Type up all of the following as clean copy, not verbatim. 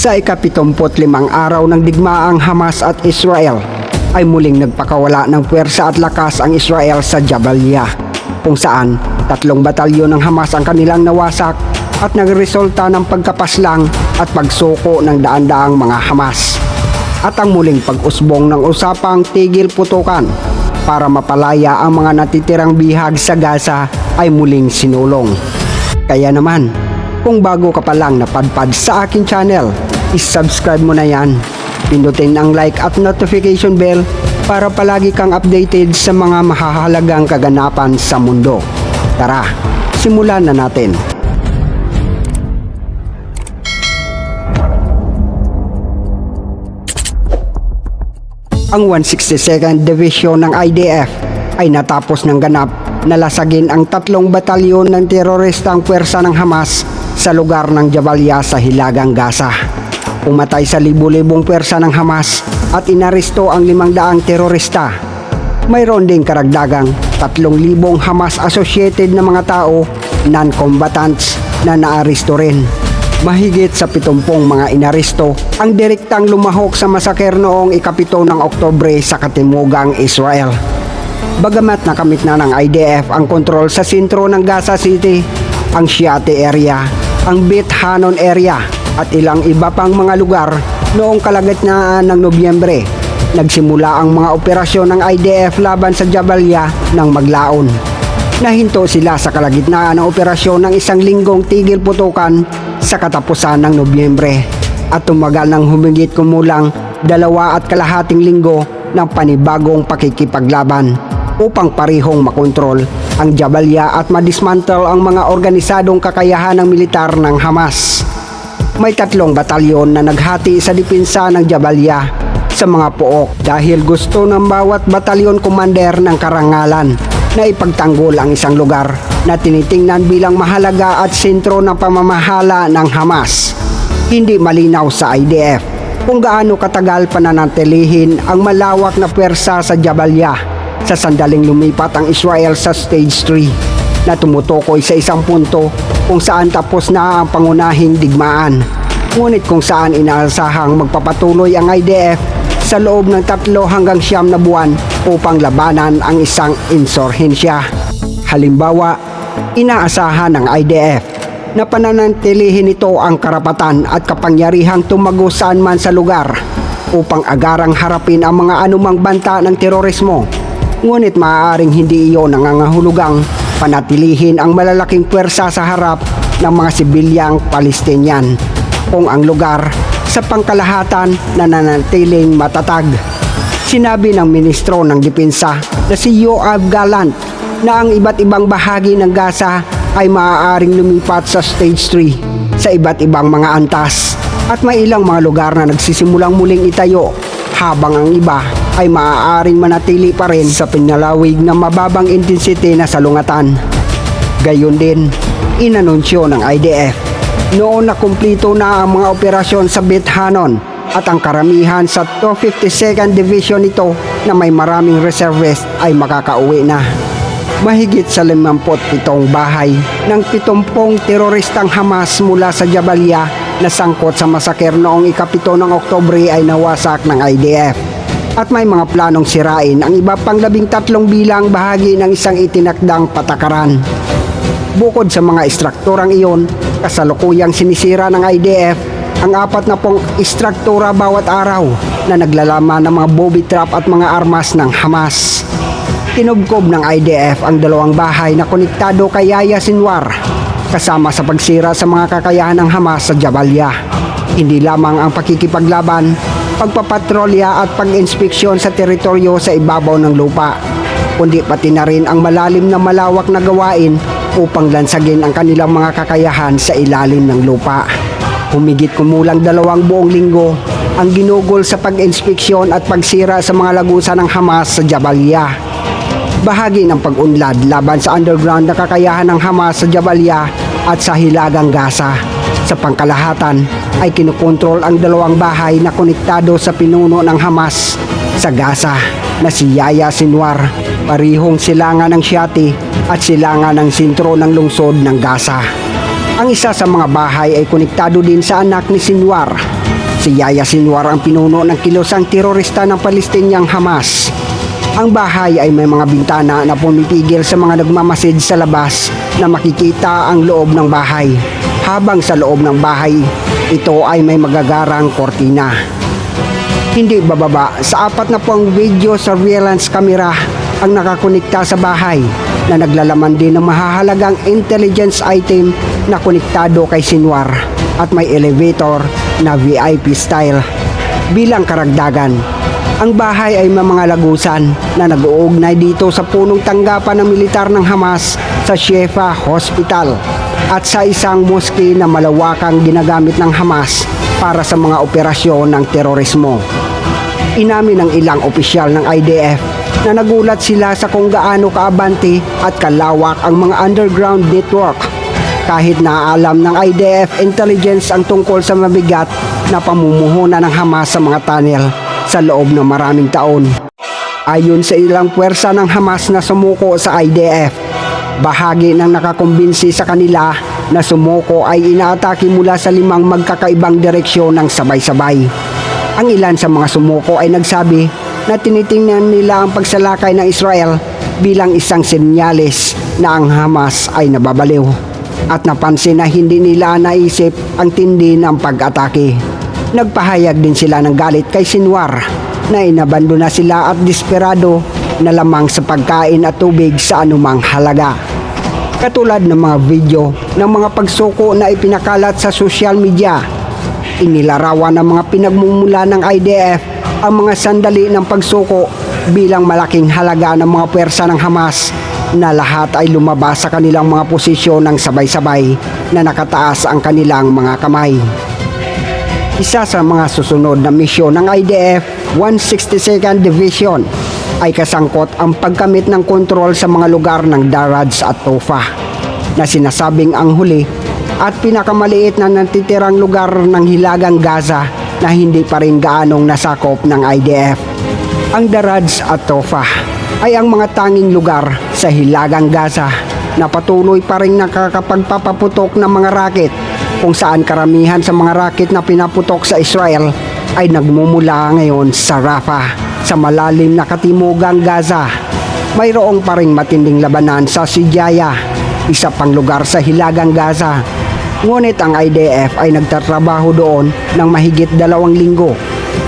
Sa ika-75 araw ng digmaang Hamas at Israel, ay muling nagpakawala ng puwersa at lakas ang Israel sa Jabalia, kung saan 3 batalyon ng Hamas ang kanilang nawasak at nagresulta ng pagkapaslang at pagsuko ng daan-daang mga Hamas. At ang muling pag-usbong ng usapang tigil putukan para mapalaya ang mga natitirang bihag sa Gaza ay muling sinulong. Kaya naman, kung bago ka pa lang napadpad sa aking channel, is-subscribe mo na yan. Pindutin ang like at notification bell para palagi kang updated sa mga mahahalagang kaganapan sa mundo. Tara, simulan na natin. Ang 162nd Division ng IDF ay natapos ng ganap na lasagin ang 3 batalyon ng teroristang puwersa ng Hamas sa lugar ng Jabalia sa Hilagang Gaza. Umatay sa libu-libong puwersa ng Hamas at inaresto ang 500 terorista. Mayroon ding karagdagang 3,000 Hamas-associated na mga tao, non-combatants, na naaresto rin. Mahigit sa 70 mga inaresto ang direktang lumahok sa masaker noong ika-7 ng Oktubre sa katimugang Israel. Bagamat nakamit na ng IDF ang kontrol sa sentro ng Gaza City, ang Shiate area, ang Beit Hanun area at ilang iba pang mga lugar noong kalagitnaan ng Nobyembre, nagsimula ang mga operasyon ng IDF laban sa Jabalia ng maglaon. Nahinto sila sa kalagitnaan ng operasyon ng 1 linggong tigil putukan sa katapusan ng Nobyembre at tumagal ng humigit kumulang 2.5 linggo ng panibagong pakikipaglaban upang parihong makontrol ang Jabalia at madismantle ang mga organisadong kakayahan ng militar ng Hamas. May 3 batalyon na naghati sa depensa ng Jabalia sa mga pook dahil gusto ng bawat batalyon commander ng karangalan na ipagtanggol ang isang lugar na tinitingnan bilang mahalaga at sentro ng pamamahala ng Hamas. Hindi malinaw sa IDF kung gaano katagal pananatilihin ang malawak na puwersa sa Jabalia sa sandaling lumipat ang Israel sa Stage 3 na tumutukoy sa isang punto kung saan tapos na ang pangunahing digmaan. Ngunit kung saan inaasahang magpapatuloy ang IDF sa loob ng 3 hanggang 9 na buwan upang labanan ang isang insurhensya. Halimbawa, inaasahan ng IDF na pananatilihin ito ang karapatan at kapangyarihang tumago saan man sa lugar upang agarang harapin ang mga anumang banta ng terorismo. Ngunit maaaring hindi iyon nangangahulugang panatilihin ang malalaking puwersa sa harap ng mga sibilyang Palestinian kung ang lugar sa pangkalahatan nananatiling matatag. Sinabi ng Ministro ng Depensa na si Yoav Gallant na ang iba't ibang bahagi ng Gaza ay maaaring lumipat sa Stage 3 sa iba't ibang mga antas at may ilang mga lugar na nagsisimulang muling itayo habang ang iba ay maaaring manatili pa rin sa pinalawig na mababang intensity na salungatan. Gayon din, inanunsyo ng IDF noon na kumplito na ang mga operasyon sa Beit Hanun at ang karamihan sa 252nd Division nito na may maraming reservist ay makakauwi na. Mahigit sa 57 bahay ng 70 teroristang Hamas mula sa Jabalia na sangkot sa masaker noong ika-7 ng Oktubre ay nawasak ng IDF. At may mga planong sirain ang iba pang 13 bilang bahagi ng isang itinakdang patakaran. Bukod sa mga istrukturang iyon, kasalukuyang sinisira ng IDF ang 40 istruktura bawat araw na naglalaman ng mga booby trap at mga armas ng Hamas. Tinubkob ng IDF ang 2 bahay na konektado kay Yahya Sinwar kasama sa pagsira sa mga kakayahan ng Hamas sa Jabalia. Hindi lamang ang pakikipaglaban, pagpapatrolya at pag-inspeksyon sa teritoryo sa ibabaw ng lupa, kundi pati na rin ang malalim na malawak na gawain upang lansagin ang kanilang mga kakayahan sa ilalim ng lupa. Humigit kumulang 2 buong linggo ang ginugol sa pag-inspeksyon at pagsira sa mga lagusan ng Hamas sa Jabalia. Bahagi ng pag-unlad laban sa underground na kakayahan ng Hamas sa Jabalia at sa Hilagang Gaza. Sa pangkalahatan ay kinukontrol ang 2 bahay na konektado sa pinuno ng Hamas sa Gaza na si Yahya Sinwar, parihong silangan ng Shiate at silangan ng sentro ng lungsod ng Gaza. Ang isa sa mga bahay ay konektado din sa anak ni Sinwar Si Yahya Sinwar ang pinuno ng kilosang terorista ng Palestiniang Hamas. Ang bahay ay may mga bintana na pumipigil sa mga nagmamasid sa labas na makikita ang loob ng bahay. Habang sa loob ng bahay, ito ay may magagarang kortina. Hindi bababa sa 40 video surveillance camera ang nakakonekta sa bahay na naglalaman din ng mahahalagang intelligence item na konektado kay Sinwar at may elevator na VIP style. Bilang karagdagan, ang bahay ay may mga lagusan na nag-uugnay dito sa punong tanggapan ng militar ng Hamas sa Shefa Hospital at sa isang moske na malawakang ginagamit ng Hamas para sa mga operasyon ng terorismo. Inamin ng ilang opisyal ng IDF na nagulat sila sa kung gaano kaabante at kalawak ang mga underground network kahit naaalam ng IDF intelligence ang tungkol sa mabigat na pamumuhunan ng Hamas sa mga tunnel sa loob ng maraming taon. Ayon sa ilang puwersa ng Hamas na sumuko sa IDF, bahagi ng nakakumbinsi sa kanila na sumuko ay inaatake mula sa 5 magkakaibang direksyon ng sabay-sabay. Ang ilan sa mga sumuko ay nagsabi na tinitingnan nila ang pagsalakay ng Israel bilang isang senyales na ang Hamas ay nababaliw at napansin na hindi nila naisip ang tindi ng pag-atake. Nagpahayag din sila ng galit kay Sinwar na inabandona sila at desperado na lamang sa pagkain at tubig sa anumang halaga. Katulad ng mga video ng mga pagsuko na ipinakalat sa social media, inilarawan ng mga pinagmumula ng IDF ang mga sandali ng pagsuko bilang malaking halaga ng mga puwersa ng Hamas na lahat ay lumabas sa kanilang mga posisyon ng sabay-sabay na nakataas ang kanilang mga kamay. Isa sa mga susunod na misyon ng IDF 162nd Division ay kasangkot ang pagkamit ng kontrol sa mga lugar ng Darads at Tofa na sinasabing ang huli at pinakamaliit na natitirang lugar ng Hilagang Gaza na hindi pa rin gaanong nasakop ng IDF. Ang Darads at Tofa ay ang mga tanging lugar sa Hilagang Gaza na patuloy pa rin nakakapagpapaputok ng mga rocket kung saan karamihan sa mga rocket na pinaputok sa Israel ay nagmumula ngayon sa Rafah sa malalim na katimugang Gaza. Mayroong pa ring matinding labanan sa Sijaya, isa pang lugar sa Hilagang Gaza. Ngunit ang IDF ay nagtatrabaho doon ng mahigit 2 linggo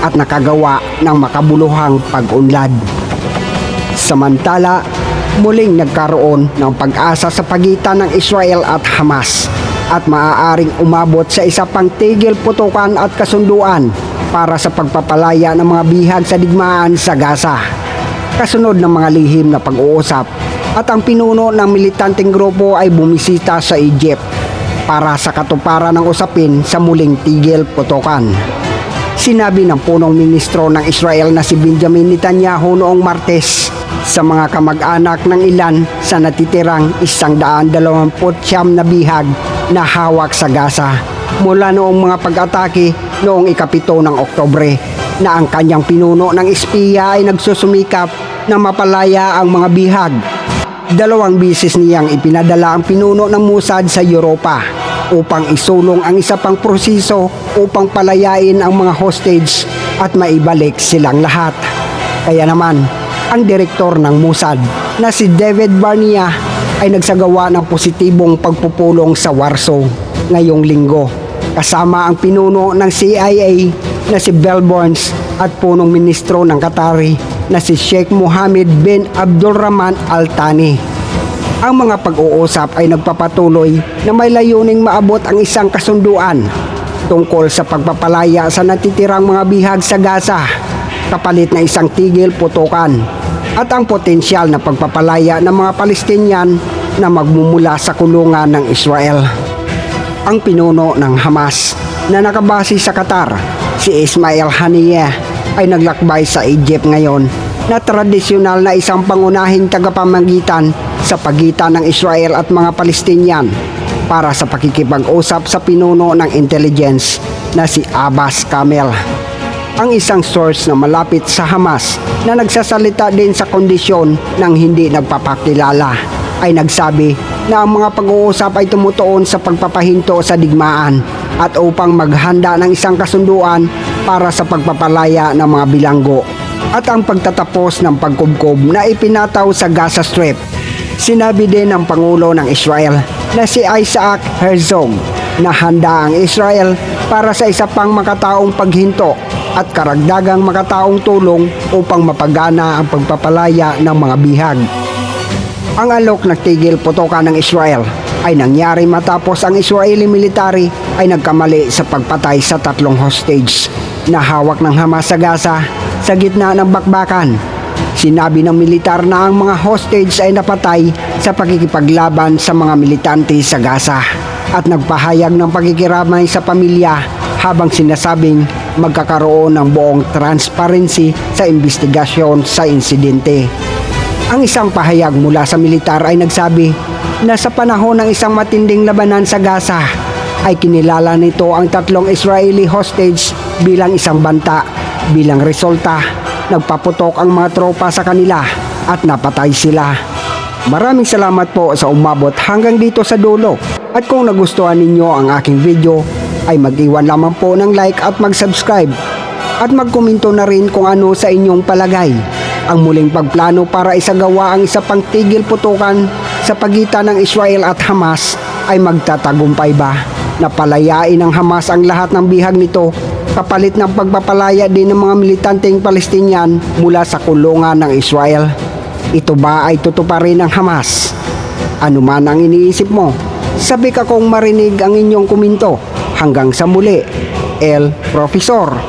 at nakagawa ng makabuluhang pag-unlad. Samantala, muling nagkaroon ng pag-asa sa pagitan ng Israel at Hamas at maaaring umabot sa isa pang tigil putukan at kasunduan para sa pagpapalaya ng mga bihag sa digmaan sa Gaza. Kasunod ng mga lihim na pag-uusap at ang pinuno ng militanteng grupo ay bumisita sa Egypt para sa katuparan ng usapin sa muling tigil putukan. Sinabi ng punong ministro ng Israel na si Benjamin Netanyahu noong Martes sa mga kamag-anak ng ilan sa natitirang 129 na bihag na hawak sa Gaza mula noong mga pag-atake noong 7 ng Oktubre na ang kanyang pinuno ng espiya ay nagsusumikap na mapalaya ang mga bihag. 2 bisis niyang ipinadala ang pinuno ng Mossad sa Europa upang isulong ang isa pang proseso upang palayain ang mga hostage at maibalik silang lahat. Kaya naman, ang direktor ng Mossad na si David Barnea ay nagsagawa ng positibong pagpupulong sa Warsaw ngayong linggo kasama ang pinuno ng CIA na si Bill Burns at punong ministro ng Qatari na si Sheikh Mohammed bin Abdulrahman Al Thani. Ang mga pag-uusap ay nagpapatuloy na may layuning maabot ang isang kasunduan tungkol sa pagpapalaya sa natitirang mga bihag sa Gaza kapalit na isang tigil putukan at ang potensyal na pagpapalaya ng mga Palestinian na magmumula sa kulungan ng Israel. Ang pinuno ng Hamas na nakabase sa Qatar, si Ismail Haniyeh, ay naglakbay sa Egypt ngayon na tradisyonal na isang pangunahing tagapamagitan sa pagitan ng Israel at mga Palestinian para sa pakikipag-usap sa pinuno ng intelligence na si Abbas Kamel. Ang isang source na malapit sa Hamas na nagsasalita din sa kondisyon ng hindi nagpapakilala ay nagsabi na ang mga pag-uusap ay tumutuon sa pagpapahinto sa digmaan at upang maghanda ng isang kasunduan para sa pagpapalaya ng mga bilanggo at ang pagtatapos ng pagkubkob na ipinataw sa Gaza Strip. Sinabi din ng Pangulo ng Israel na si Isaac Herzog na handa ang Israel para sa isa pang makataong paghinto at karagdagang makataong tulong upang mapagana ang pagpapalaya ng mga bihag. Ang alok na tigil putukan ng Israel ay nangyari matapos ang Israeli military ay nagkamali sa pagpatay sa 3 hostage na hawak ng Hamas sa Gaza sa gitna ng bakbakan. Sinabi ng militar na ang mga hostage ay napatay sa pakikipaglaban sa mga militante sa Gaza at nagpahayag ng pakikiramay sa pamilya habang sinasabing magkakaroon ng buong transparency sa investigasyon sa insidente. Ang isang pahayag mula sa militar ay nagsabi na sa panahon ng isang matinding labanan sa Gaza ay kinilala nito ang 3 Israeli hostage bilang isang banta. Bilang resulta, nagpaputok ang mga tropa sa kanila at napatay sila. Maraming salamat po sa umabot hanggang dito sa dulo. At kung nagustuhan ninyo ang aking video, ay mag-iwan lamang po ng like at mag-subscribe. At magkomento na rin kung ano sa inyong palagay. Ang muling pagplano para isagawa ang isa pang tigil putukan sa pagitan ng Israel at Hamas ay magtatagumpay ba? Napalayain ng Hamas ang lahat ng bihag nito kapalit ng pagpapalaya din ng mga militanteng Palestinian mula sa kulungan ng Israel. Ito ba ay tutuparin ng Hamas? Ano man ang iniisip mo, sabi ka kong marinig ang inyong komento. Hanggang sa muli, El Profesor.